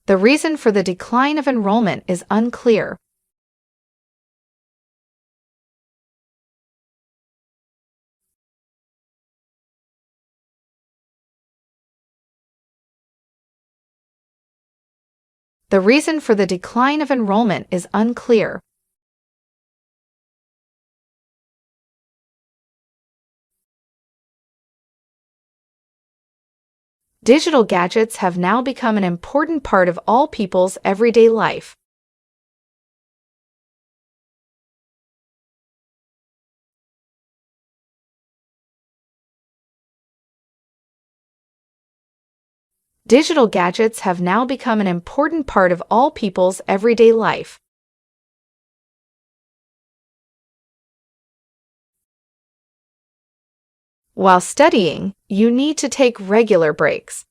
The reason for the decline of enrollment is unclear. The reason for the decline of enrollment is unclear. Digital gadgets have now become an important part of all people's everyday life. Digital gadgets have now become an important part of all people's everyday life. While studying, you need to take regular breaks.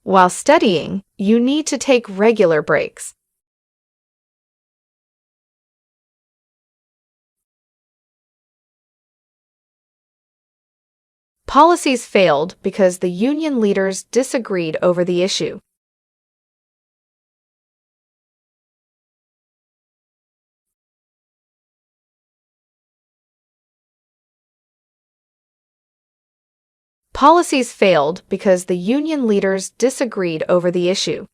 While studying, you need to take regular breaks. Policies failed because the union leaders disagreed over the issue. Policies failed because the union leaders disagreed over the issue.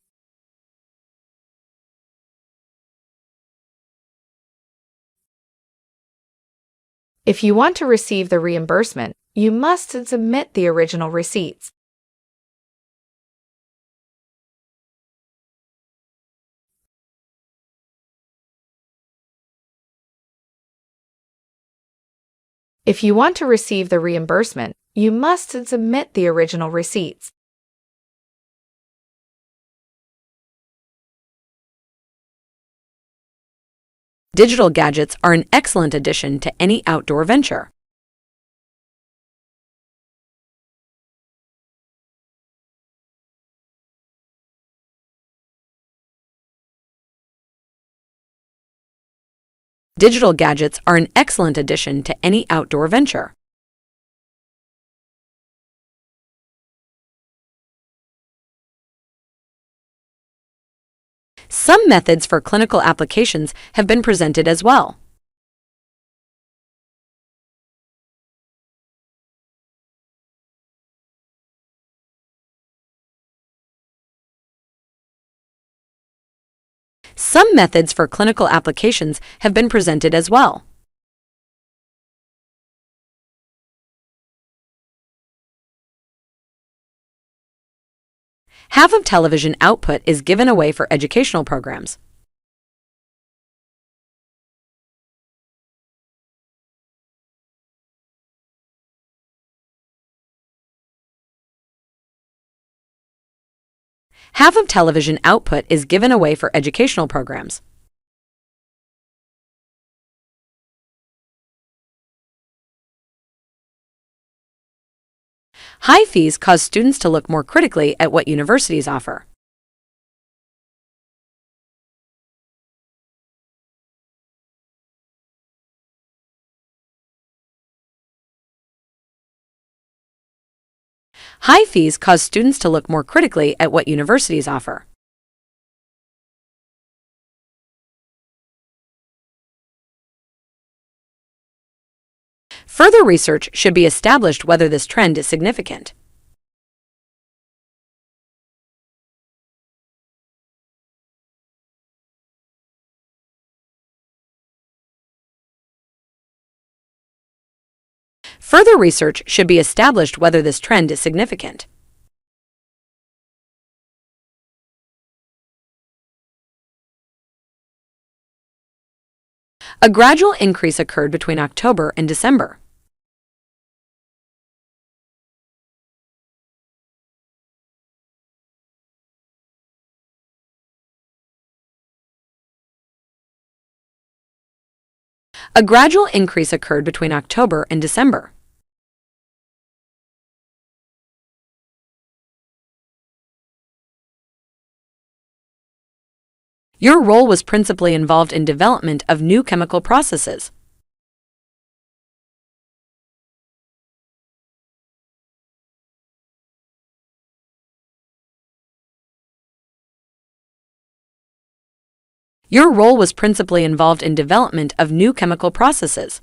If you want to receive the reimbursement, you must submit the original receipts. If you want to receive the reimbursement, you must submit the original receipts. Digital gadgets are an excellent addition to any outdoor venture. Digital gadgets are an excellent addition to any outdoor venture. Some methods for clinical applications have been presented as well. Some methods for clinical applications have been presented as well. Half of television output is given away for educational programs. Half of television output is given away for educational programs. High fees cause students to look more critically at what universities offer. High fees cause students to look more critically at what universities offer. Further research should be established whether this trend is significant. Further research should be established whether this trend is significant. A gradual increase occurred between October and December. A gradual increase occurred between October and December. Your role was principally involved in development of new chemical processes. Your role was principally involved in development of new chemical processes.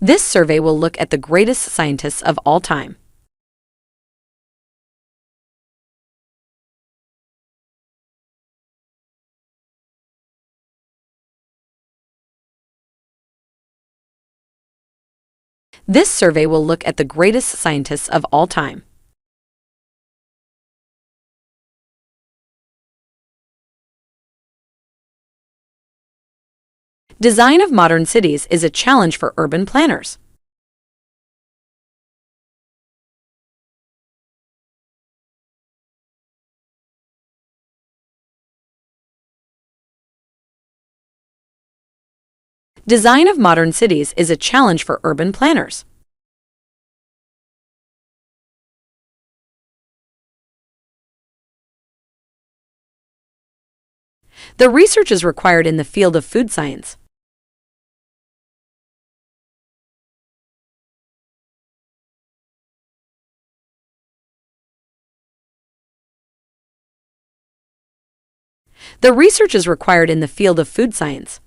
This survey will look at the greatest scientists of all time. This survey will look at the greatest scientists of all time. Design of modern cities is a challenge for urban planners. Design of modern cities is a challenge for urban planners. The research is required in the field of food science. The research is required in the field of food science.